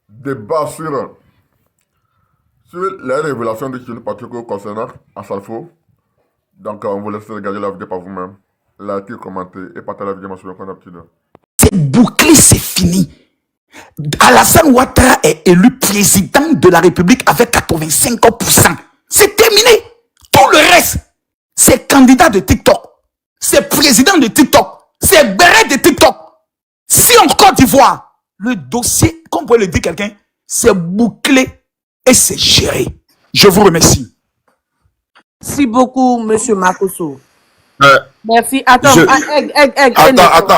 Débat sur les révélations de Chine Patrico concernant Asalfo. Donc, on vous laisse regarder la vidéo par vous-même. Likez, commentez et partagez la vidéo sur le canal. C'est bouclé, c'est fini. Alassane Ouattara est élu président de la République avec 85%. C'est terminé. Tout le reste, c'est candidat de TikTok. C'est président de TikTok. C'est béret de TikTok. Si en Côte d'Ivoire, le dossier, comme pourrait le dire quelqu'un, c'est bouclé et c'est géré. Je vous remercie. Merci beaucoup, Monsieur Makosso. Euh, Merci. Attends,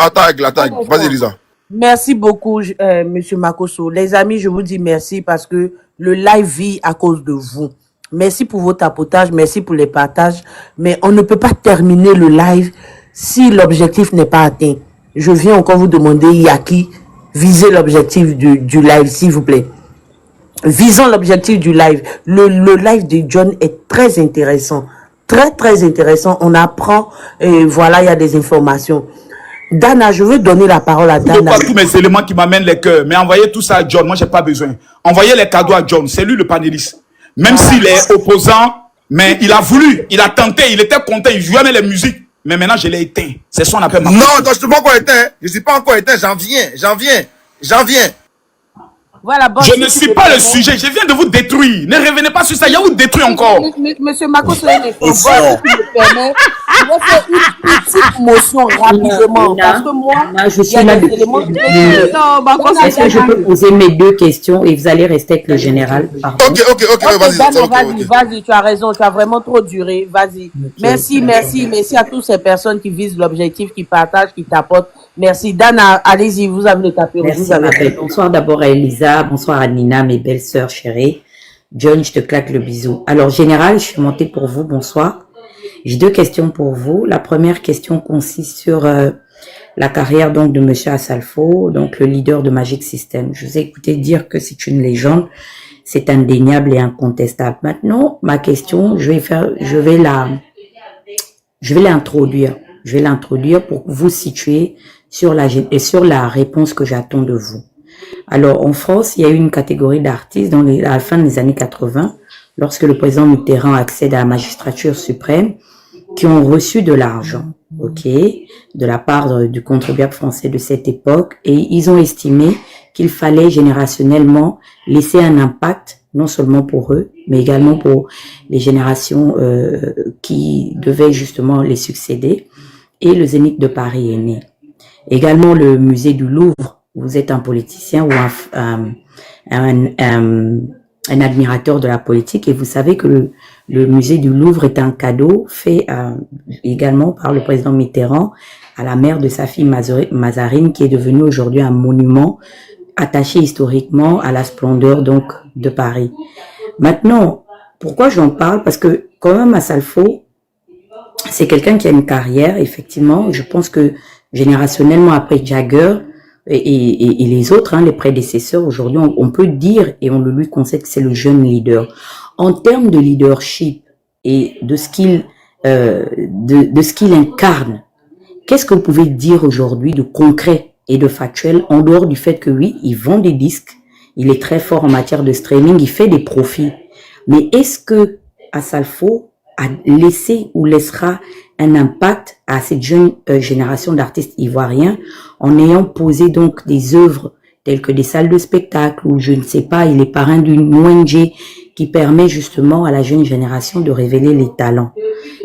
attends. Vas-y, Lisa. Merci beaucoup, Monsieur Makosso. Les amis, je vous dis merci parce que le live vit à cause de vous. Merci pour vos tapotages, merci pour les partages. Mais on ne peut pas terminer le live si l'objectif n'est pas atteint. Je viens encore vous demander, Yaki, visez l'objectif du live, s'il vous plaît. Visons l'objectif du live. Le live de John est très intéressant. Très, très intéressant. On apprend et voilà, il y a des informations. Dana, je veux donner la parole à Dana. Pas tous mes éléments qui m'amènent les cœurs, mais envoyez tout ça à John. Moi, j'ai pas besoin. Envoyez les cadeaux à John. C'est lui le panéliste. Même s'il est opposant, mais il a voulu, il a tenté, il était content, il jouait avec les musiques. Mais maintenant, je l'ai éteint. C'est ça qu'on appelle ma... Non, je ne suis pas encore éteint. Je ne suis pas encore éteint. J'en viens. Voilà, bon, je ne suis pas le sujet. Je viens de vous détruire. Ne revenez pas sur ça. Il y a vous détruire encore. Monsieur Makosso, si tu me permets, je vais faire une petite motion rapidement. Parce que moi, je suis là depuis. Est-ce que je peux poser mes deux questions et vous allez rester avec le général? Ok, vas-y, tu as raison, tu as vraiment trop duré. Vas-y. Merci à toutes ces personnes qui visent l'objectif, qui partagent, qui t'apportent. Merci. Dana, allez-y, vous avez le tapis. Merci, bonsoir d'abord à Elisa, bonsoir à Nina, mes belles sœurs chéries. John, je te claque le bisou. Alors, général, je suis montée pour vous, bonsoir. J'ai deux questions pour vous. La première question consiste sur la carrière donc de Monsieur Asalfo, donc le leader de Magic System. Je vous ai écouté dire que c'est une légende, c'est indéniable et incontestable. Maintenant, ma question, je vais l'introduire pour vous situer sur la réponse que j'attends de vous. Alors, en France, il y a eu une catégorie d'artistes à la fin des années 80, lorsque le président Mitterrand accède à la magistrature suprême, qui ont reçu de l'argent, de la part du contribuable français de cette époque, et ils ont estimé qu'il fallait générationnellement laisser un impact, non seulement pour eux, mais également pour les générations qui devaient justement les succéder. Et le Zénith de Paris est né. Également le musée du Louvre, vous êtes un politicien ou un admirateur de la politique et vous savez que le musée du Louvre est un cadeau fait également par le président Mitterrand à la mère de sa fille Mazarine qui est devenue aujourd'hui un monument attaché historiquement à la splendeur donc de Paris. Maintenant, pourquoi j'en parle? Parce que quand même Asalfo, c'est quelqu'un qui a une carrière, effectivement. Je pense que générationnellement après Jagger et les autres, les prédécesseurs, aujourd'hui, on peut dire et on le lui concède que c'est le jeune leader. En termes de leadership et de ce qu'il incarne, qu'est-ce que vous pouvez dire aujourd'hui de concret et de factuel en dehors du fait que oui, il vend des disques, il est très fort en matière de streaming, il fait des profits. Mais est-ce que Asalfo a laissé ou laissera un impact à cette jeune génération d'artistes ivoiriens en ayant posé donc des œuvres telles que des salles de spectacle ou je ne sais pas, il est parrain d'une ONG qui permet justement à la jeune génération de révéler les talents.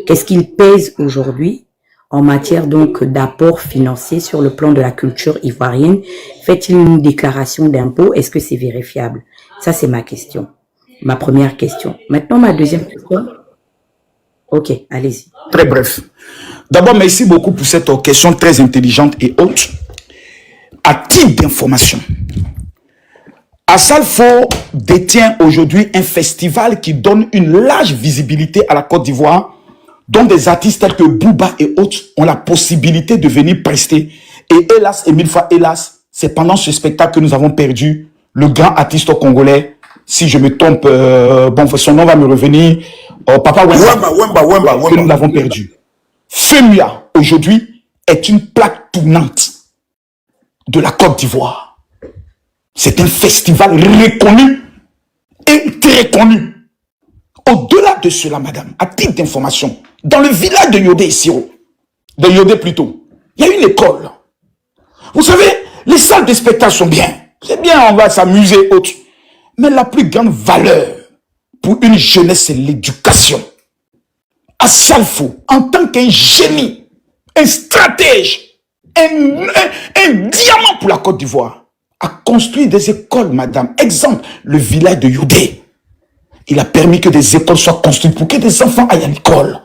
Qu'est-ce qu'il pèse aujourd'hui en matière donc d'apport financier sur le plan de la culture ivoirienne? Fait-il une déclaration d'impôt? Est-ce que c'est vérifiable? Ça, c'est ma question. Ma première question. Maintenant, ma deuxième question. Ok, allez-y. Très bref. D'abord, merci beaucoup pour cette question très intelligente et haute. À titre d'information, Asalfo détient aujourd'hui un festival qui donne une large visibilité à la Côte d'Ivoire, dont des artistes tels que Booba et autres ont la possibilité de venir prester. Et hélas, et mille fois hélas, c'est pendant ce spectacle que nous avons perdu le grand artiste congolais. Si je me trompe, bon, son nom va me revenir. Papa Wemba, que nous l'avons perdu. FEMUA, aujourd'hui, est une plaque tournante de la Côte d'Ivoire. C'est un festival reconnu et très connu. Au-delà de cela, madame, à titre d'information, dans le village de Yodé, Siro, de Yodé plutôt, il y a une école. Vous savez, les salles de spectacle sont bien. C'est bien, on va s'amuser, autres. Mais la plus grande valeur pour une jeunesse, c'est l'éducation. Assalfo, en tant qu'un génie, un stratège, un diamant pour la Côte d'Ivoire, a construit des écoles, madame. Exemple, le village de Yodé. Il a permis que des écoles soient construites pour que des enfants aillent à l'école.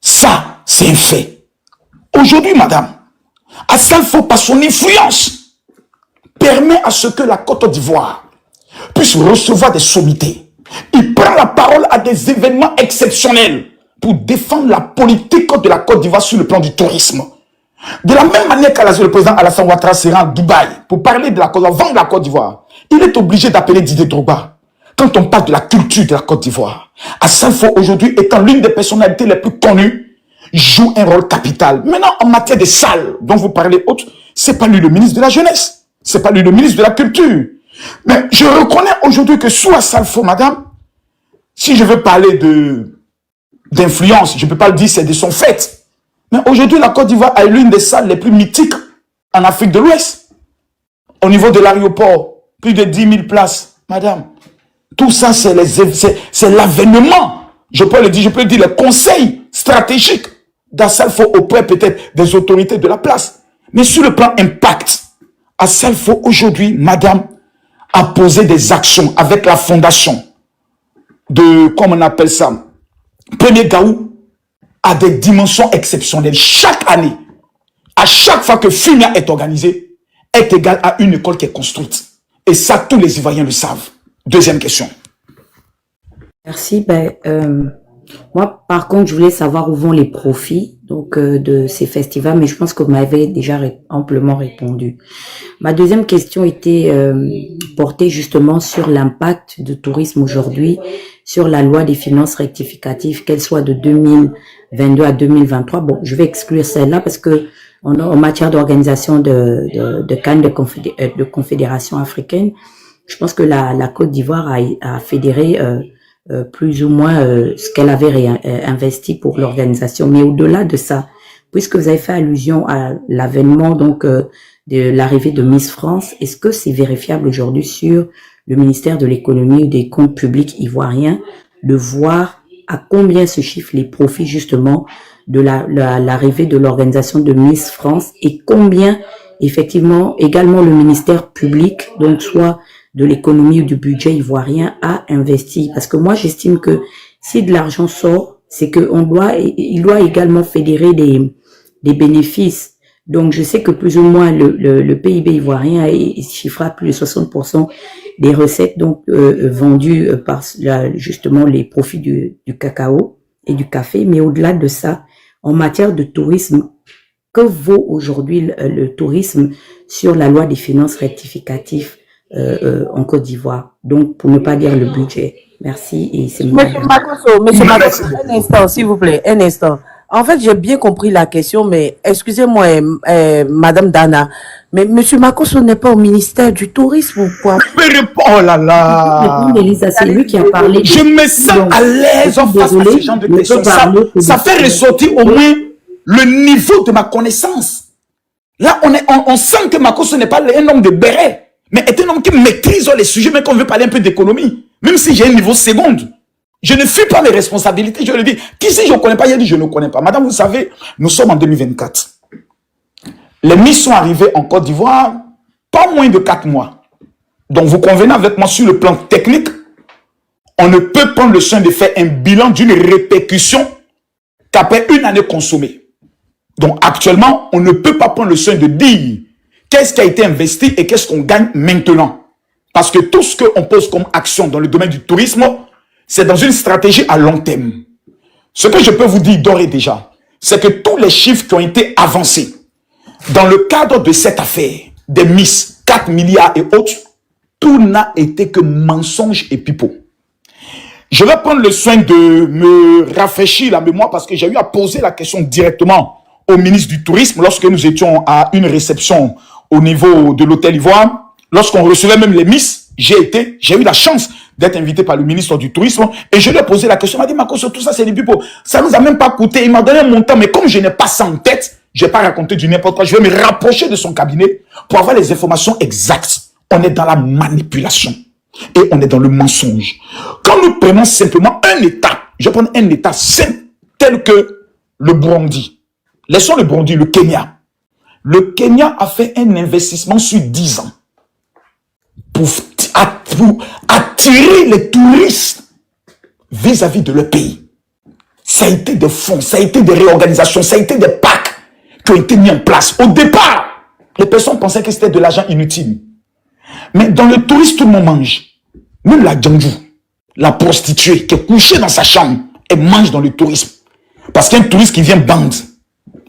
Ça, c'est un fait. Aujourd'hui, madame, Assalfo, par son influence, permet à ce que la Côte d'Ivoire puisse recevoir des sommités. Il prend la parole à des événements exceptionnels pour défendre la politique de la Côte d'Ivoire sur le plan du tourisme. De la même manière que le président Alassane Ouattara sera à Dubaï pour parler de la Côte d'Ivoire, vendre la Côte d'Ivoire, il est obligé d'appeler Didier Drogba. Quand on parle de la culture de la Côte d'Ivoire, Assalfo aujourd'hui étant l'une des personnalités les plus connues, joue un rôle capital. Maintenant, en matière de salles dont vous parlez autres, c'est pas lui le ministre de la jeunesse, c'est pas lui le ministre de la culture. Mais je reconnais aujourd'hui que sous Assalfo, madame, si je veux parler d'influence, je ne peux pas le dire, c'est de son fait. Mais aujourd'hui, la Côte d'Ivoire a l'une des salles les plus mythiques en Afrique de l'Ouest. Au niveau de l'aéroport, plus de 10 000 places, madame. Tout ça, c'est l'avènement. Je peux le dire, le conseil stratégique d'Assalfo auprès peut-être des autorités de la place. Mais sur le plan impact, Assalfo aujourd'hui, madame, a posé des actions avec la fondation de, comment on appelle ça, Premier Gaou, à des dimensions exceptionnelles. Chaque année, à chaque fois que FUMIA est organisée, est égale à une école qui est construite. Et ça, tous les Ivoiriens le savent. Deuxième question. Merci. Moi, par contre, je voulais savoir où vont les profits de ces festivals, mais je pense que vous m'avez déjà amplement répondu. Ma deuxième question était portée justement sur l'impact du tourisme aujourd'hui sur la loi des finances rectificatives, qu'elle soit de 2022 à 2023. Bon, je vais exclure celle-là parce que en matière d'organisation de CAN, de confédération africaine, je pense que la Côte d'Ivoire a fédéré plus ou moins ce qu'elle avait investi pour l'organisation. Mais au-delà de ça, puisque vous avez fait allusion à l'avènement de l'arrivée de Miss France, est-ce que c'est vérifiable aujourd'hui sur le ministère de l'économie et des comptes publics ivoiriens de voir à combien se chiffrent les profits justement de l'arrivée de l'organisation de Miss France et combien effectivement également le ministère public, donc soit de l'économie ou du budget ivoirien, a investi? Parce que moi j'estime que si de l'argent sort, c'est que il doit également fédérer des bénéfices. Donc je sais que plus ou moins le PIB ivoirien est chiffré à plus de 60% des recettes donc vendues par justement les profits du cacao et du café. Mais au-delà de ça, en matière de tourisme, que vaut aujourd'hui le tourisme sur la loi des finances rectificatives en Côte d'Ivoire? Donc pour ne pas dire le budget. Merci. Et c'est Monsieur Makosso, un instant, s'il vous plaît, un instant. En fait, j'ai bien compris la question, mais excusez-moi, Madame Dana, mais Monsieur Makosso n'est pas au ministère du Tourisme ou quoi? Oh là là! Elisa, c'est lui qui a parlé. Je me sens à l'aise en face de ce genre de questions. Ça fait ressortir au moins le niveau de ma connaissance. Là, on sent que Makosso n'est pas un homme de béret, mais est un homme qui maîtrise les sujets, mais qu'on veut parler un peu d'économie. Même si j'ai un niveau seconde. Je ne fuis pas mes responsabilités, je le dis. Qui si je ne connais pas, il a dit je ne connais pas. Madame, vous savez, nous sommes en 2024. Les Miss sont arrivées en Côte d'Ivoire, pas moins de 4 mois. Donc vous convenez avec moi sur le plan technique, on ne peut prendre le soin de faire un bilan d'une répercussion qu'après une année consommée. Donc actuellement, on ne peut pas prendre le soin de dire qu'est-ce qui a été investi et qu'est-ce qu'on gagne maintenant. Parce que tout ce qu'on pose comme action dans le domaine du tourisme, c'est dans une stratégie à long terme. Ce que je peux vous dire d'ores et déjà, c'est que tous les chiffres qui ont été avancés dans le cadre de cette affaire, des Miss, 4 milliards et autres, tout n'a été que mensonge et pipeau. Je vais prendre le soin de me rafraîchir la mémoire parce que j'ai eu à poser la question directement au ministre du Tourisme lorsque nous étions à une réception au niveau de l'Hôtel Ivoire lorsqu'on recevait même les Miss, j'ai eu la chance d'être invité par le ministre du Tourisme et je lui ai posé la question. Il m'a dit, Makosso, tout ça, c'est des pipeaux. Ça nous a même pas coûté. Il m'a donné un montant, mais comme je n'ai pas ça en tête, je vais pas raconter du n'importe quoi. Je vais me rapprocher de son cabinet pour avoir les informations exactes. On est dans la manipulation et on est dans le mensonge. Quand nous prenons simplement un État, je prends un État simple tel que le Burundi. Laissons le Burundi, le Kenya. Le Kenya a fait un investissement sur 10 ans pour attirer les touristes vis-à-vis de leur pays. Ça a été des fonds, ça a été des réorganisations, ça a été des packs qui ont été mis en place. Au départ, les personnes pensaient que c'était de l'argent inutile. Mais dans le tourisme, tout le monde mange. Même la djandjou, la prostituée qui est couchée dans sa chambre, elle mange dans le tourisme. Parce qu'un touriste qui vient bande,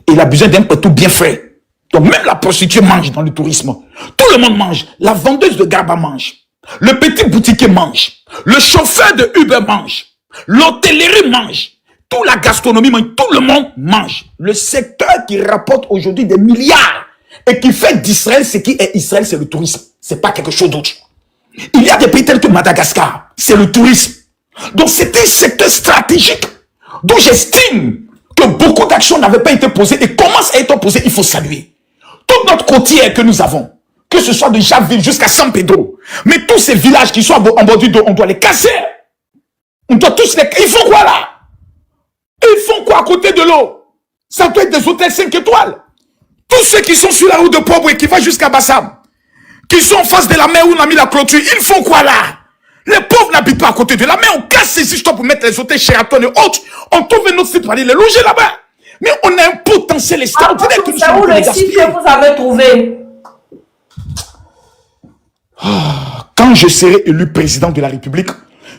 il a besoin d'un plateau bien frais. Donc même la prostituée mange dans le tourisme. Tout le monde mange. La vendeuse de garba mange. Le petit boutiquier mange. Le chauffeur de Uber mange. L'hôtellerie mange. Toute la gastronomie mange. Tout le monde mange. Le secteur qui rapporte aujourd'hui des milliards et qui fait d'Israël ce qui est Israël, c'est le tourisme. C'est pas quelque chose d'autre. Il y a des pays tels que Madagascar. C'est le tourisme. Donc c'est un secteur stratégique d'où j'estime que beaucoup d'actions n'avaient pas été posées et commencent à être posées. Il faut saluer. Toute notre côtière que nous avons, que ce soit de Javille jusqu'à San Pedro, mais tous ces villages qui sont en bordure d'eau, on doit les casser. On doit tous les... Ils font quoi là? Ils font quoi à côté de l'eau? Ça doit être des hôtels 5 étoiles. Tous ceux qui sont sur la route de Pobre et qui vont jusqu'à Bassam, qui sont en face de la mer où on a mis la clôture, ils font quoi là? Les pauvres n'habitent pas à côté de la mer. On casse ces histoires pour mettre les hôtels Sheraton et autres. On trouve un autre site pour aller les loger là-bas. Mais on a un potentiel extraordinaire que nous sommes où le site que vous avez trouvé? Quand je serai élu président de la République,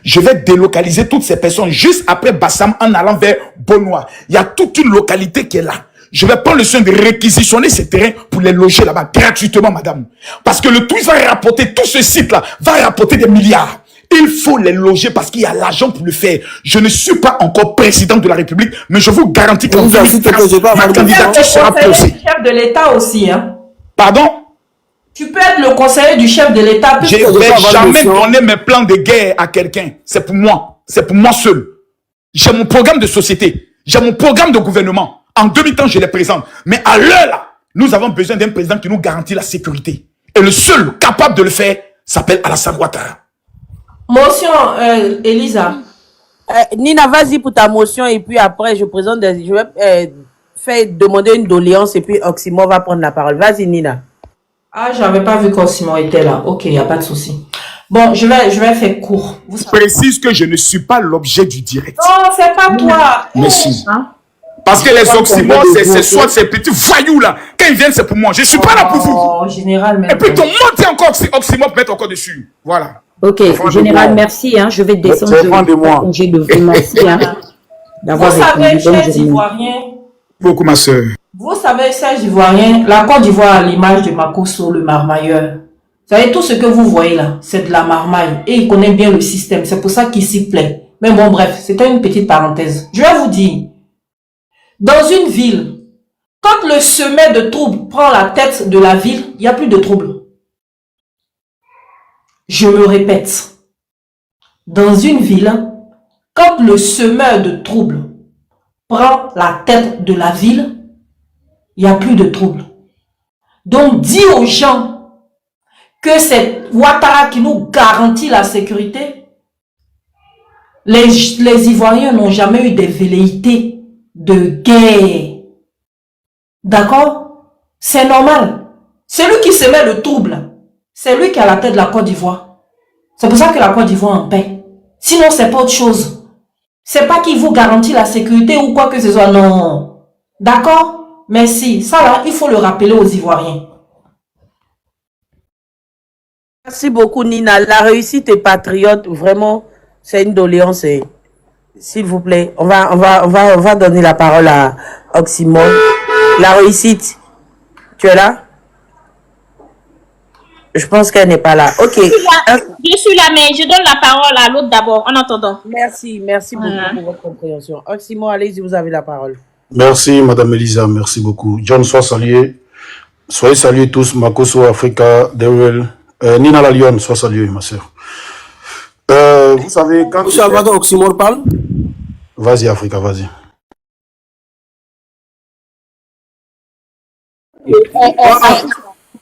je vais délocaliser toutes ces personnes juste après Bassam en allant vers Bonois. Il y a toute une localité qui est là. Je vais prendre le soin de réquisitionner ces terrains pour les loger là-bas gratuitement, madame. Parce que le tourisme va rapporter, tout ce site-là va rapporter des milliards. Il faut les loger parce qu'il y a l'argent pour le faire. Je ne suis pas encore président de la République, mais je vous garantis qu'en 2015, ma candidature sera posée. Chef de l'État aussi, hein. Pardon? Tu peux être le conseiller du chef de l'État. Je ne vais jamais donner mes plans de guerre à quelqu'un. C'est pour moi. C'est pour moi seul. J'ai mon programme de société. J'ai mon programme de gouvernement. En demi-temps, je les présente. Mais à l'heure là, nous avons besoin d'un président qui nous garantit la sécurité. Et le seul capable de le faire s'appelle Alassane Ouattara. Motion, Elisa. Nina, vas-y pour ta motion et puis après, je vais faire demander une doléance et puis Oxymore va prendre la parole. Vas-y, Nina. Ah, j'avais pas vu qu'Oxymore était là. Ok, il n'y a pas de souci. Bon, je vais faire court. Je précise que je ne suis pas l'objet du direct. Non, c'est pas toi. Merci. Parce que les Oxymores, c'est soit ces petits voyous là. Quand ils viennent, c'est pour moi. Je ne suis pas là pour vous. Oh, général, et puis ton monte encore Oxymore pour mettre encore dessus. Voilà. Ok, général, merci. Hein, je vais descendre. J'ai de vous merci d'avoir répondu. Vous savez, chers Ivoiriens. Beaucoup, ma soeur. Vous savez, chers Ivoiriens, la Côte d'Ivoire a l'image de Makosso, le marmailleur. Vous savez, tout ce que vous voyez là, c'est de la marmaille. Et il connaît bien le système. C'est pour ça qu'il s'y plaît. Mais bon, bref, c'était une petite parenthèse. Je vais vous dire, dans une ville, quand le semeur de trouble prend la tête de la ville, il n'y a plus de trouble. Je me répète, dans une ville, quand le semeur de trouble prend la tête de la ville, il n'y a plus de trouble. Donc, dis aux gens que c'est Ouattara qui nous garantit la sécurité. Les Ivoiriens n'ont jamais eu des velléités de guerre. D'accord? C'est normal. C'est lui qui se met le trouble. C'est lui qui a la tête de la Côte d'Ivoire. C'est pour ça que la Côte d'Ivoire est en paix. Sinon, c'est pas autre chose. C'est pas qu'il vous garantit la sécurité ou quoi que ce soit. Non. D'accord? Merci. Ça là, il faut le rappeler aux Ivoiriens. Merci beaucoup, Nina. La réussite est patriote. Vraiment, c'est une doléance. S'il vous plaît, on va donner la parole à Oxymore. La réussite. Tu es là? Je pense qu'elle n'est pas là. Ok. Je suis là, mais je donne la parole à l'autre d'abord, en attendant. Merci beaucoup pour votre compréhension. Oxymore, allez-y, vous avez la parole. Merci, Madame Elisa, merci beaucoup. John, soyez salués tous, Makosso, Africa, Daryl, Nina la Lyon, sois saluée, ma soeur. Vous savez, quand... Monsieur Alvaro Oxymore parle. Vas-y, Africa, vas-y.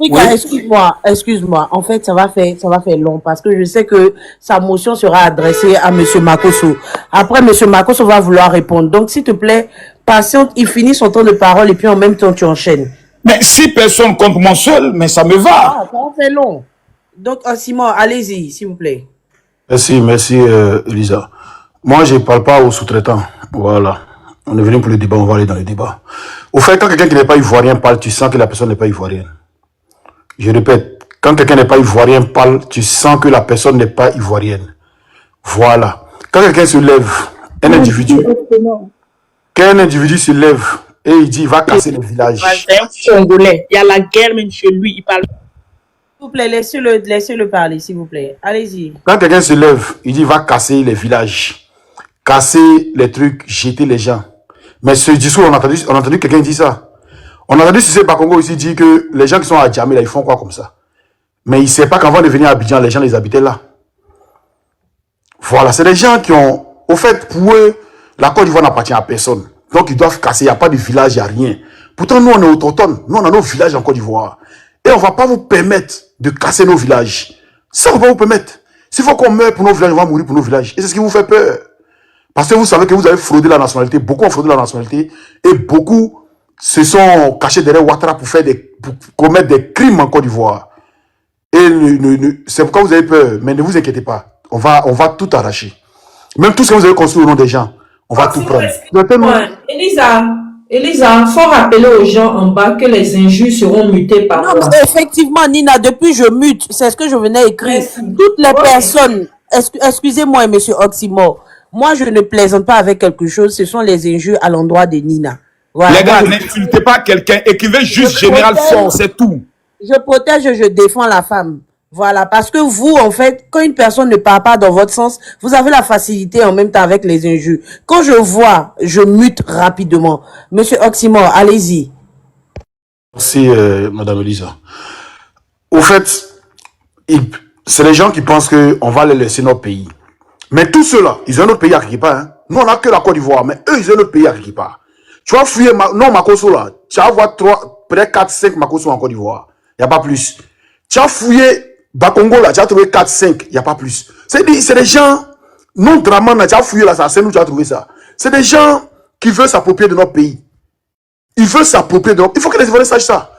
Africa, excuse-moi. En fait, ça va faire long parce que je sais que sa motion sera adressée à Monsieur Makosso. Après, Monsieur Makosso va vouloir répondre. Donc, s'il te plaît, patiente, il finit son temps de parole et puis en même temps, tu enchaînes. Mais 6 personnes contre moi seul, mais ça me va. Ah, ça va faire long. Donc, Simon, allez-y, s'il vous plaît. Merci, Elisa. Moi, je ne parle pas aux sous-traitants. Voilà. On est venu pour le débat, on va aller dans le débat. Au fait, quand quelqu'un qui n'est pas ivoirien parle, tu sens que la personne n'est pas ivoirienne. Je répète, quand quelqu'un n'est pas ivoirien parle, tu sens que la personne n'est pas ivoirienne. Voilà. Quand quelqu'un se lève, un individu se lève et il dit, il va casser le village. C'est un Congolais. Il y a la guerre même chez lui. Il parle. S'il vous plaît, laissez-le parler, s'il vous plaît. Allez-y. Quand quelqu'un se lève, il dit, il va casser les villages, casser les trucs, jeter les gens. Mais ce discours, on a entendu quelqu'un dire ça. On a entendu Cissé Bakongo ici dire que les gens qui sont à Djamé, là, ils font quoi comme ça? Mais il ne sait pas qu'avant de venir à Abidjan, les gens les habitaient là. Voilà, c'est des gens qui ont... Au fait, pour eux, la Côte d'Ivoire n'appartient à personne. Donc, ils doivent casser. Il n'y a pas de village, il n'y a rien. Pourtant, nous, on est autochtones. Nous, on a nos villages en Côte d'Ivoire. Et on ne va pas vous permettre de casser nos villages. Ça, on ne va pas vous permettre. S'il faut qu'on meure pour nos villages, on va mourir pour nos villages. Et c'est ce qui vous fait peur. Parce que vous savez que vous avez fraudé la nationalité. Beaucoup ont fraudé la nationalité. Et beaucoup se sont cachés derrière Ouattara pour commettre des crimes en Côte d'Ivoire. Et c'est pourquoi vous avez peur. Mais ne vous inquiétez pas. On va tout arracher. Même tout ce que vous avez construit au nom des gens, on va tout prendre. Elisa, faut rappeler aux gens en bas que les injures seront mutées par Non, mais effectivement, Nina, depuis je mute, c'est ce que je venais écrire. Toutes les personnes, excusez-moi, monsieur Oxymore, moi je ne plaisante pas avec quelque chose, ce sont les injures à l'endroit de Nina. Voilà. Les gars, n'insultez pas quelqu'un, écrivez juste Général Fort, c'est tout. Je protège, je défends la femme. Voilà, parce que vous, en fait, quand une personne ne parle pas dans votre sens, vous avez la facilité en même temps avec les injures. Quand je vois, je mute rapidement. Monsieur Oxymore, allez-y. Merci, Madame Elisa. Au fait, c'est les gens qui pensent qu'on va les laisser notre pays. Mais tous ceux-là, ils ont notre pays à quelque part. Hein. Nous, on n'a que la Côte d'Ivoire, mais eux, ils ont notre pays à quelque part. Tu vas fouiller, Makosso là, tu vas voir peut-être 4, 5 Makosso en Côte d'Ivoire. Il n'y a pas plus. Tu as fouillé Bakongo là, tu as trouvé 4, 5, il n'y a pas plus. C'est des gens, non Draman, tu as fouillé là, c'est où tu as trouvé ça. C'est des gens qui veulent s'approprier de notre pays. Ils veulent s'approprier de notre... Il faut que les Ivoiriens sachent ça.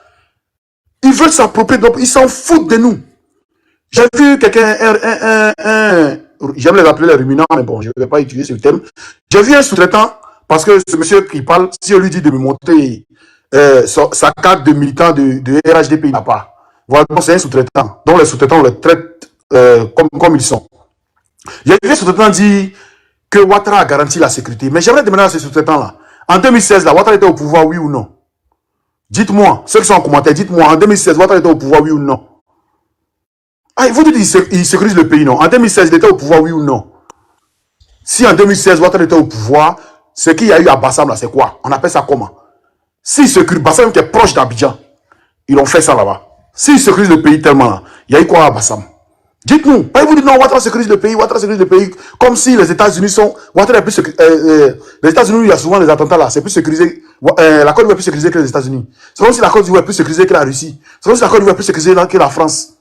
Ils veulent s'approprier de notre pays. Ils s'en foutent de nous. J'ai vu quelqu'un, j'aime les appeler les ruminants, mais bon, je ne vais pas utiliser ce terme. J'ai vu un sous-traitant, parce que ce monsieur qui parle, si on lui dit de me montrer sa carte de militant de RHDP, il n'a pas. Voilà, c'est un sous-traitant. Donc les sous-traitants, on les traite comme ils sont. J'ai vu un sous-traitant dire que Ouattara a garanti la sécurité. Mais j'aimerais demander à ces sous-traitants-là, en 2016, là, Ouattara était au pouvoir, oui ou non? Dites-moi, ceux qui sont en commentaire, dites-moi, en 2016, Ouattara était au pouvoir, oui ou non? Ah, vous dites qu'il sécurise le pays, non? En 2016, il était au pouvoir, oui ou non? Si en 2016, Ouattara était au pouvoir, ce qu'il y a eu à Bassam, là, c'est quoi? On appelle ça comment? S'il sécurise, Bassam qui est proche d'Abidjan, ils ont fait ça là-bas. S'il sécurise le pays tellement là, il y a eu quoi à Bassam? Dites-nous, pas vous dites non, Ouattara sécurise le pays, comme si les États-Unis sont... Ouattara est plus les États-Unis, il y a souvent des attentats là, c'est plus sécurisé, la Côte d'Ivoire est plus sécurisée que les États-Unis. C'est comme si la Côte d'Ivoire est plus sécurisée que la Russie. C'est comme si la Côte d'Ivoire est plus sécurisée que la France.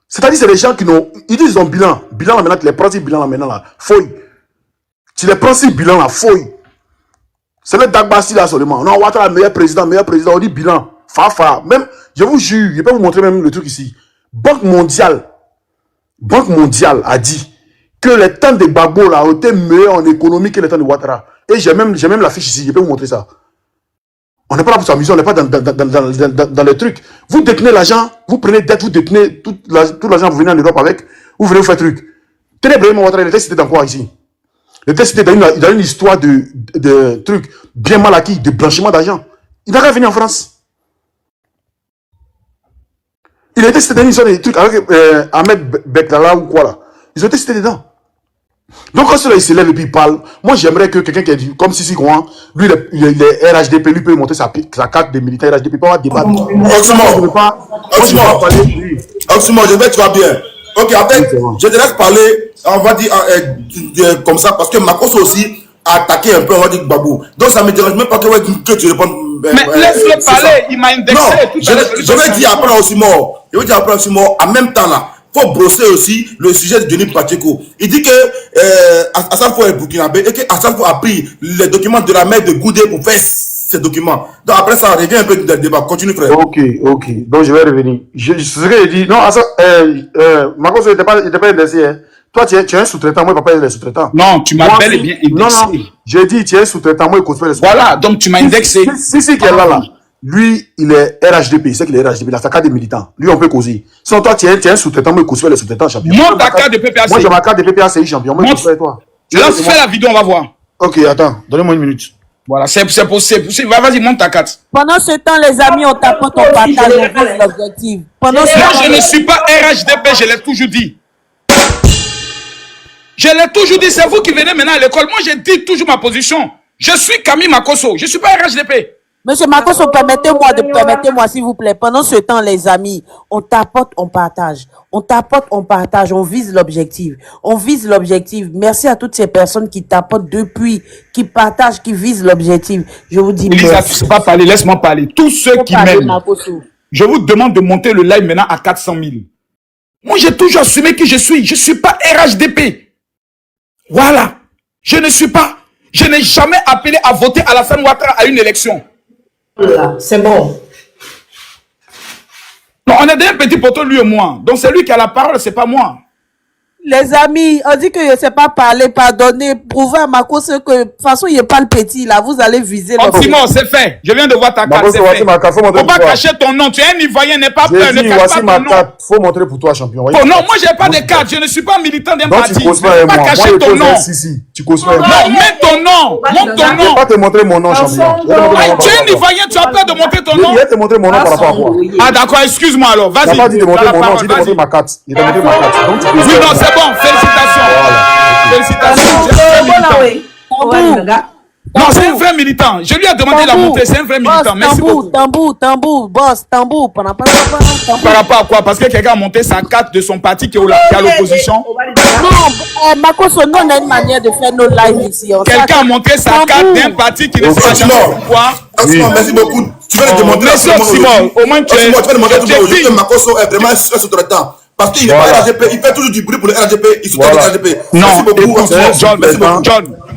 C'est-à-dire c'est des gens qui n'ont... Ils disent ils ont bilan là maintenant, tu les prends ces bilans là maintenant là, fouille. Tu les prends ces bilans là, fouille. C'est le Dagbassi là seulement. Non, Ouattara, meilleur président, on dit bilan. Fafa. Même, je vous jure, je peux vous montrer même le truc ici. Banque mondiale a dit que les temps de Gbagbo là ont été meilleurs en économie que les temps de Ouattara. Et j'ai même la fiche ici, je peux vous montrer ça. On n'est pas là pour s'amuser, on n'est pas dans les trucs. Vous détenez l'argent, vous prenez dette, vous détenez tout l'argent, vous venez en Europe avec, vous venez vous faire truc. Tenez Brahim Ouattara, il était cité dans quoi ici? Il était cité dans une histoire de trucs bien mal acquis, de blanchiment d'argent. Il n'a qu'à venir en France. Il était cité dans une histoire de trucs avec Ahmed Beklala ou quoi là. Ils ont été cités dedans. Donc quand cela il se lève et puis il parle, moi j'aimerais que quelqu'un qui a dit, comme Sissi Kouan, lui il est RHDP, lui peut montrer sa carte de militaire RHDP, pas débattre. Oxymore, je vais, tu vas bien. Ok, après, je te laisse parler, on va dire comme ça, parce que Makosso aussi a attaqué un peu, on va dire Babou. Donc ça me dérange même pas que tu répondes. Mais laisse-le parler, il m'a indexé. Non, je vais dire après Oxymore. Je vais dire après Oxymore, en même temps là. Il faut brosser aussi le sujet de Denis Pacheco. Il dit que Assalfo est burkinabé et que Assalfo a pris les documents de la mère de Goudé pour faire ces documents. Donc après ça, revient un peu dans le débat. Continue, frère. Ok. Donc je vais revenir. C'est ce que j'ai dit. Non, Marcos, il n'était pas indexé. Hein. Toi, tu es un sous-traitant. Moi, papa, il est sous-traitant. Non, tu m'as bel et bien indexé. Non. J'ai dit, tu es un sous-traitant. Moi, il cause les sous-traitants. Voilà, donc tu m'as indexé. Si, qui est là. Lui, il est RHDP, il sait qu'il est RHDP, il a sa carte de militant. Lui, on peut causer. Sinon, toi, tu es un sous-traitant, moi, il cause les sous-traitants champion. Monte ta carte de PPAC. Moi, j'ai ma carte de PPACI champion. Moi, je toi. Lance, fais la vidéo, on va voir. Ok, attends, donnez-moi une minute. Voilà, c'est possible. Vas-y, monte ta carte. Pendant ce temps, les amis, on tapote, on partage, on vise l'objectif. Pendant ce temps, je ne suis pas RHDP, je l'ai toujours dit. Je l'ai toujours dit, c'est vous qui venez maintenant à l'école. Moi, je dis toujours ma position. Je suis Camille Makosso, je ne suis pas RHDP. Monsieur Makosso, permettez-moi, s'il vous plaît. Pendant ce temps, les amis, on tapote, on partage. On tapote, on partage. On vise l'objectif. On vise l'objectif. Merci à toutes ces personnes qui tapotent depuis, qui partagent, qui visent l'objectif. Je vous dis Elisa, merci. tu ne sais pas parler, laisse-moi parler. Tous ceux qui m'aiment, je vous demande de monter le live maintenant à 400 000. Moi, j'ai toujours assumé qui je suis. Je ne suis pas RHDP. Voilà. Je n'ai jamais appelé à voter Alassane Ouattara à une élection. C'est bon. Non, on est d'un petit poteau, lui et moi. Donc c'est lui qui a la parole, c'est pas moi. Les amis, on dit que je ne sais pas parler, pardonner, prouver à Makosso que de toute façon, il n'est pas le petit, là. Vous allez viser le Simon, c'est fait. Je viens de voir ta carte. C'est fait. Faut pas cacher ton nom. Tu es un Ivoirien, n'est pas peur. Ne cache pas ton nom. Faut montrer pour toi, champion. Oh non, moi, j'ai pas de carte. Je ne suis pas militant d'un parti. Tu causes pas pas cacher ton nom. Tu causes pas. Non, mets ton nom. Montre ton nom. Je vais pas te montrer mon nom, champion. Tu es un Ivoirien, tu as peur de montrer ton nom. Je vais te montrer mon nom par rapport à quoi. Ah d'accord, excuse-moi alors. Vas-y. Tu n'as pas dit de montrer mon nom, tu dis de montrer ma carte. Il t'a montré ma carte. Oui, non, c'est bon. Félicitations. Félicitations. Non, c'est un vrai militant. Je lui ai demandé la montée, c'est un vrai militant. Merci beaucoup. Tambour, boss, tambour. Par rapport à quoi? Parce que quelqu'un a monté sa carte de son parti qui est à l'opposition. Non, Makosso, nous, on a une manière de faire nos lives ici. Quelqu'un a monté sa carte d'un parti qui ne sait pas pourquoi. Merci beaucoup. Tu vas le demander. Merci, Simon. Au moins, tu vas le demander aujourd'hui que Makosso est vraiment sur le temps. Parce qu'il n'est pas RHDP, il fait toujours du bruit pour le RHDP, il soutient le RHDP. Non,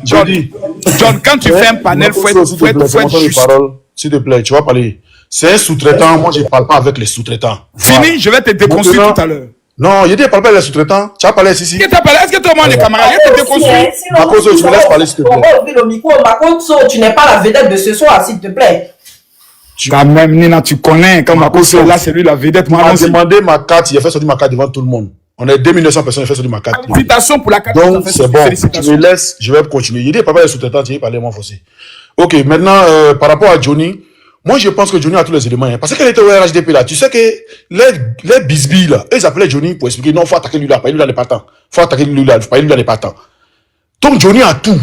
John, quand tu fais un panel, il faut être juste. S'il te plaît, tu vas parler. C'est un sous-traitant, moi je ne parle pas avec les sous-traitants. Fini, je vais te déconstruire tout à l'heure. Non, il dit parle pas avec les sous-traitants. Tu vas parler ici. Est-ce que tu as moins de camarades? Je vais te déconstruire. Makosso, tu me laisses parler s'il te plaît. Makosso, tu n'es pas la vedette de ce soir, s'il te plaît. Quand même, Nina, tu connais, quand Makosso est là, c'est lui la vedette. Moi, j'ai demandé ma carte, il a fait sortir ma carte devant tout le monde. On est 2900 personnes, il a fait sortir ma carte. Félicitations pour la carte. Donc, c'est bon. Tu me laisses, je vais continuer. Il dit, papa, les sous-traitants, tu veux parler, moi, aussi. Ok, maintenant, par rapport à Johnny, moi, je pense que Johnny a tous les éléments. Hein, parce qu'elle était au RHDP, là. Tu sais que les bisbilles, là, ils appelaient Johnny pour expliquer, non, faut attaquer lui là, pas lui là, n'est pas temps. Faut attaquer lui là, pas lui là, n'est pas temps. Donc, Johnny a tout.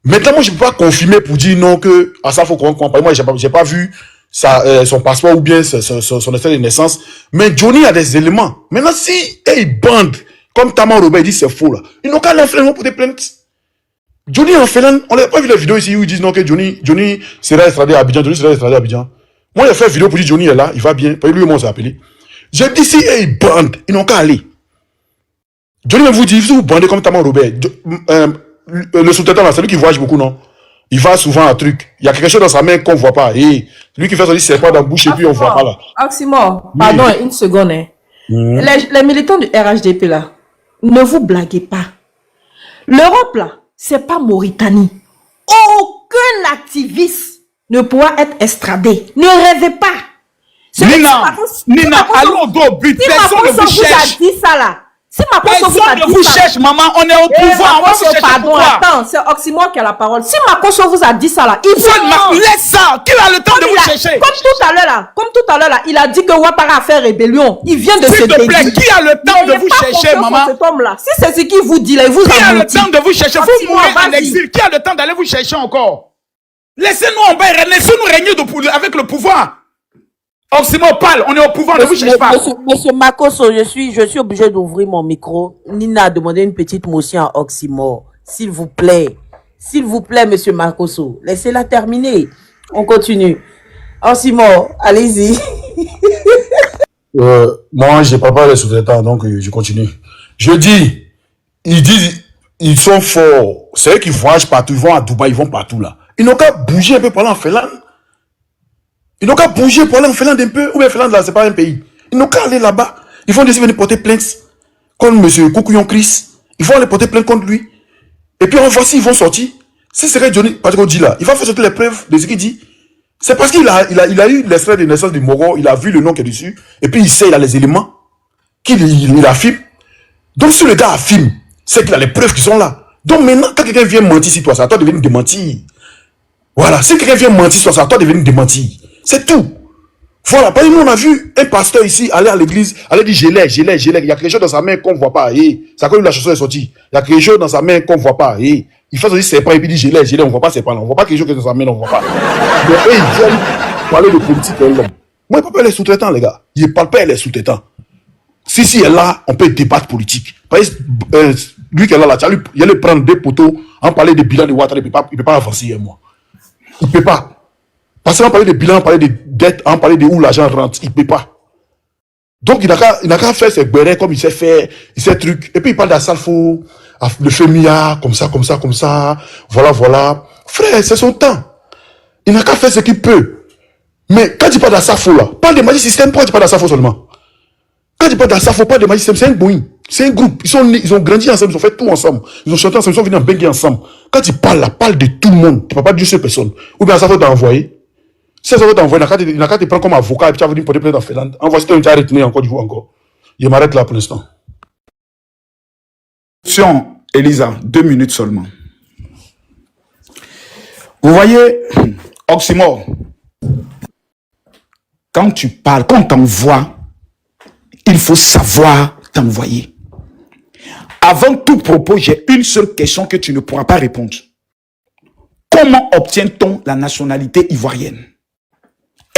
Maintenant, moi, je ne peux pas confirmer pour dire non que, à ça, faut qu'on compare. Moi, j'ai pas vu son passeport ou bien son extrait de naissance. Mais Johnny a des éléments. Maintenant, si ils bandent, comme Taman Robert dit c'est faux là, ils n'ont qu'à l'enfler pour des plaintes. Johnny en fait, on n'a pas vu la vidéo ici où ils disent non que Johnny sera extradé à Abidjan. Johnny sera extradé à Abidjan. Moi, j'ai fait une vidéo pour dire Johnny est là, il va bien. Pas lui et moi on s'est appelé. J'ai dit si ils bandent, ils n'ont qu'à aller. Johnny vous dit, si vous bandez comme Taman Robert, le sous-traitant là, c'est lui qui voyage beaucoup, non? Il va souvent à un truc. Il y a quelque chose dans sa main qu'on ne voit pas. Et lui qui fait sortir ses pas dans la bouche et puis on ne voit pas là. Oxymore, pardon, une seconde. Hein. Les militants du RHDP là, ne vous blaguez pas. L'Europe là, c'est pas Mauritanie. Aucun activiste ne pourra être extradé. Ne rêvez pas. Nina, allons au but. Personne ne vous cherche. Si Si Makoso vous a Personne ne dit vous ça... cherche, maman. On est au pouvoir. On va se chercher pardon, pourquoi? attends, c'est Oxymore qui a la parole. Si Makoso vous a dit ça là, il faut... Laisse ça. Qui a le temps de vous chercher? Comme tout à l'heure là, il a dit que Ouattara a fait rébellion. Il vient de se S'il te plaît, dédier. qui a le temps de vous chercher, maman? Cet homme-là. Si c'est ce qu'il vous dit là, il vous Qui a a le menti. temps de vous chercher? Vous Oxymore, mourrez en vas-y. exil. Qui a le temps d'aller vous chercher encore? Laissez-nous en bas, laissez-nous régner avec le pouvoir. Oxymore parle, on est au pouvoir, ne vous cherche pas. Monsieur Makoso, je suis obligé d'ouvrir mon micro. Nina a demandé une petite motion à Oxymore. S'il vous plaît, monsieur Makoso, laissez-la terminer. On continue. Oxymore, allez-y. Moi, je parle pas les sous-traitants, donc je continue. Je dis, ils disent, ils sont forts. C'est eux qui voyagent partout, ils vont à Dubaï, ils vont partout là. Ils n'ont qu'à bouger un peu pour aller en Finlande. Ils n'ont qu'à bouger pour aller en Finlande un peu. Ou bien Finlande là, c'est pas un pays. Ils n'ont qu'à aller là-bas. Ils vont décider de porter plainte contre M. Koukouyon Chris. Ils vont aller porter plainte contre lui. Et puis on voit s'ils vont sortir. Si c'est vrai Johnny Patrick dit là, il va faire sortir les preuves de ce qu'il dit. C'est parce qu'il a eu l'extrait de naissance du Moro, il a vu le nom qui est dessus, et puis il sait, il a les éléments qu'il affirme. Donc si le gars affirme, c'est qu'il a les preuves qui sont là. Donc maintenant, quand quelqu'un vient mentir sur toi, c'est à toi de venir démentir. Voilà, si quelqu'un vient mentir sur toi, c'est à toi de venir démentir. C'est tout. Voilà, parce que nous on a vu un pasteur ici aller à l'église, aller dire je l'ai. Il y a quelque chose dans sa main qu'on ne voit pas. C'est à cause de la chanson est sortie. Il y a quelque chose dans sa main qu'on ne voit pas. Il fait aussi ses pas et puis il dit je l'ai, on ne voit pas ses pas là. On ne voit pas quelque chose qui est dans sa main, on ne voit pas. Mais eux, ils viennent parler de politique et l'homme. Moi, je ne parle pas les sous-traitants, les gars. Je ne parle pas les sous-traitants. Si elle est là, on peut débattre politique. Parce que lui qui est là, il allait prendre des poteaux, en parler des bilans de Ouattara, il ne peut pas avancer un mois. Il ne peut pas. Parce qu'on parler des bilans, on parler des dettes, on parler de où l'argent rentre, il ne peut pas. Donc, il n'a qu'à faire ses bérets comme il sait faire, il sait truc. Et puis, il parle d'Assalfo, le FEMIA, comme ça. Voilà. Frère, c'est son temps. Il n'a qu'à faire ce qu'il peut. Mais quand tu parles d'Assalfo, là, parle de Magic System, pourquoi tu parles d'Assalfo seulement? Quand tu parles d'Assalfo, parle de Magic System, c'est un boing. C'est un groupe. Ils ont grandi ensemble, ils ont fait tout ensemble. Ils ont chanté ensemble, ils sont venus en bengue ensemble. Quand tu parles là, parle de tout le monde. Tu ne parles pas d'une seule personne. Ou bien Assalfo t'a envoyé. Si ça veut t'envoyer, il n'a qu'à te prendre comme avocat et puis tu vas venir porter plainte en Finlande. Envoie si tu as retenu encore du coup encore. Je m'arrête là pour l'instant. Elisa, 2 minutes seulement. Vous voyez, Oxymore, quand tu parles, quand on t'envoie, il faut savoir t'envoyer. Avant tout propos, j'ai une seule question que tu ne pourras pas répondre. Comment obtient-on la nationalité ivoirienne?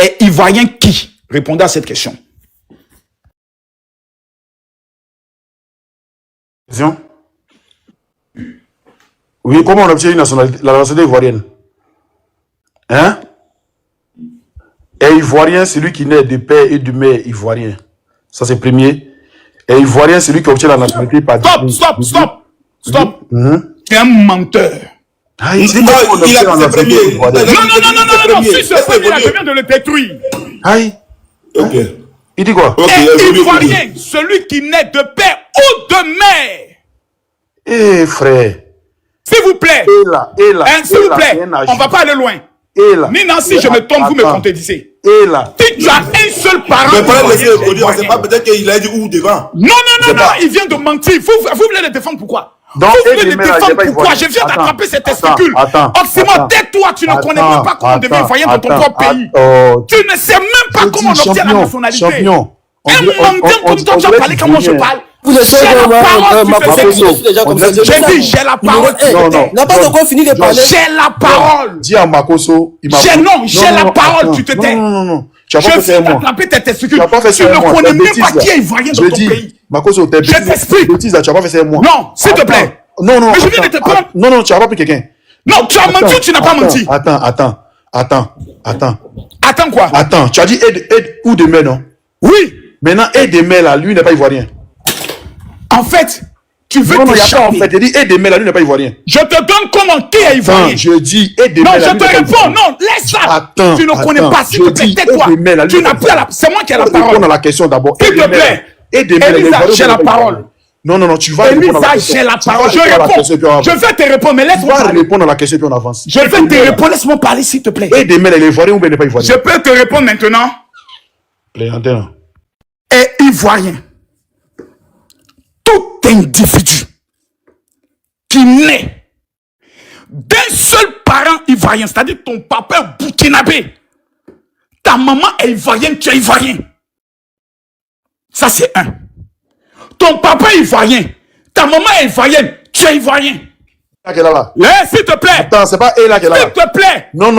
Et ivoirien qui? Répondez à cette question. Question? Oui, comment on obtient la nationalité ivoirienne? Hein? Et ivoirien, c'est lui qui naît de père et de mère ivoirien. Ça, c'est premier. Et ivoirien, c'est lui qui obtient la nationalité par... Stop. Tu es un menteur. Ah, il dit qu'on obtient la nationalité ivoirienne. Non, si ce premier là, je viens de le détruire. Aïe. Ok. Il dit quoi? Et ivoirien, celui qui naît de père ou de mère. Eh, frère. S'il vous plaît. S'il vous plaît, on ne va pas aller loin. Ni Nancy, je me trompe, vous me contredisez. Si tu as un seul parent. Mais pas laisser aujourd'hui, on ne sait pas, peut-être qu'il a dit où devant. Non, il vient de mentir. Vous voulez le défendre pourquoi? Vous voulez le défendre pourquoi? Je viens d'attraper cet testicule. Oxymore, tais-toi, tu ne connais même pas comment on devient ivoirien dans ton propre pays. Tu ne sais même pas comment on obtient la nationalité. Un menteur comme toi, tu as parlé comment je parle. Vous êtes J'ai la parole. J'ai dit, j'ai la parole. N'a pas encore fini de parler. J'ai la parole. Dis à Makoso. J'ai la parole, tu te tais. Non. Tu n'as pas fait ça moi. Attraper tes testicules. Tu n'as pas fait ça Tu ne moi. connais même pas qui est ivoirien dans ton pays. Makoso, t'es bêtise. Je t'explique. Bêtise là, tu n'as pas fait ça moi. Non, s'il te plaît. Non. Mais je viens de te prendre. Non, tu n'as pas pris quelqu'un. Non, tu as menti ou tu n'as pas menti? Attends. Attends quoi? Attends, tu as dit aide ou de mer, non? Oui. Maintenant, aide de mer là, lui n'est pas ivoirien. En fait, tu veux non, t'échapper. En fait, tu dis aide de mer là, lui n'est pas ivoirien. Je te donne comment qui est ivoirien? Je dis aide de mer là. Non, je te réponds. Non, laisse ça. Attends. Tu ne connais pas. S'il te plaît, tais-toi. Tu n'as plus la. C'est moi qui ai la parole. Répondre à la question d'abord. S'il te plaît. Aide de mer. Elisa, j'ai la parole. Non, tu vas répondre à la question. Elisa, j'ai la parole. Je réponds. Je vais te répondre, mais laisse-moi parler. Tu vas répondre à la question puis on avance. Je vais te répondre. Laisse-moi parler, s'il te plaît. Aide de mer, elle est ivoirienne ou bien elle n'est pas ivoirienne? Je peux te répondre maintenant. Plaisantin. Et ivoirien. tout individu qui naît d'un seul parent ivoirien, c'est-à-dire ton papa est burkinabé, ta maman est ivoirienne, tu es ivoirien. Ça, c'est un. Ton papa est ivoirien, ta maman est ivoirienne, tu es ivoirien. Là. S'il te plaît. Attends, c'est pas elle là qui est là. S'il te plaît. Non.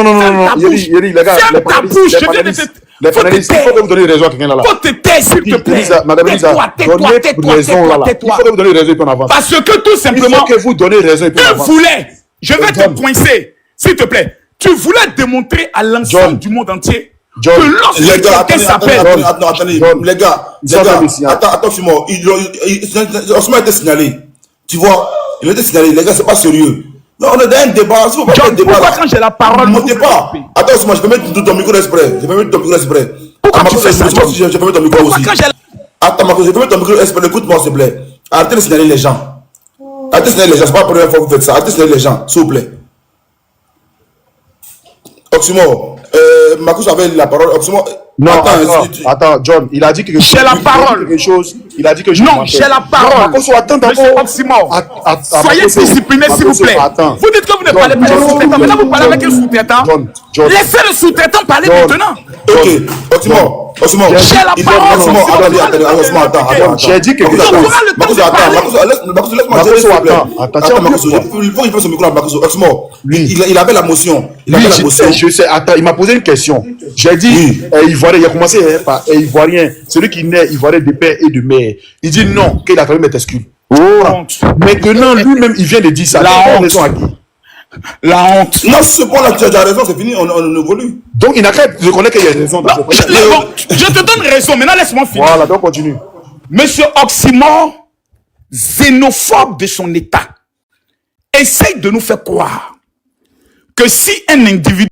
Yeri, les gars, ferme ta bouche. Je viens de te... Les panélistes, il faut que vous donniez raison à quelqu'un là. Faut te taire, s'il te plaît. Madame Elisa, donnez raison là. Il faut que vous donniez raison et puis on avance. Parce que tout simplement, il faut que vous donnez raison et puis on avance. tu voulais, je vais te coincer, s'il te plaît. Tu voulais démontrer à l'ensemble du monde entier que lorsque quelqu'un s'appelle... Attendez, les gars, attends, Fimo, Osman a été signalé. Tu vois, il a été signalé, les gars, c'est pas sérieux. Non, on est dans un débat. Si vous faites un débat, pourquoi quand j'ai la parole, ne montez pas. Attends, Osman, je vais mettre ton micro exprès. Pourquoi tu fais ça? Je vais mettre ton micro aussi. Attends, Marcos, je vais mettre ton micro exprès. Écoute-moi, s'il te plaît. Arrêtez de signaler les gens. Arrêtez de signaler les gens. C'est pas la première fois que vous faites ça. Arrêtez de signaler les gens, s'il vous plaît. Oximo, Marcos avait la parole. Oximo, non, attends, John, il a dit quelque chose. J'ai la parole. Il a dit que je non, j'ai la parole. Marcos, attends d'abord. Oximo, soyez discipliné, s'il vous plaît. Vous dites que vous ne parlez pas avec le sous-traitant. Maintenant, vous parlez avec le sous-traitant. Laissez le sous-traitant parler maintenant. Ok, Oximo, j'ai la parole. Attends. J'ai dit quelque chose. Marcos, laisse-moi dire. Attends, il faut son micro à Marcos. Oximo, il avait la motion. Je sais. Attends, il m'a posé une question. J'ai dit, Ivoirien, il a commencé par Ivoirien, celui qui naît Ivoirien de père et de mère. Il dit non, qu'il a fallu mettre excuse. Maintenant, lui-même, il vient de dire ça. La honte. La honte. Non, ce point-là, tu as raison, c'est fini, on évolue. Donc, il n'a qu'à reconnaître qu'il y a raison. Je te donne raison, maintenant laisse-moi finir. Voilà, donc continue. Monsieur Oxymore, xénophobe de son état, essaye de nous faire croire que si un individu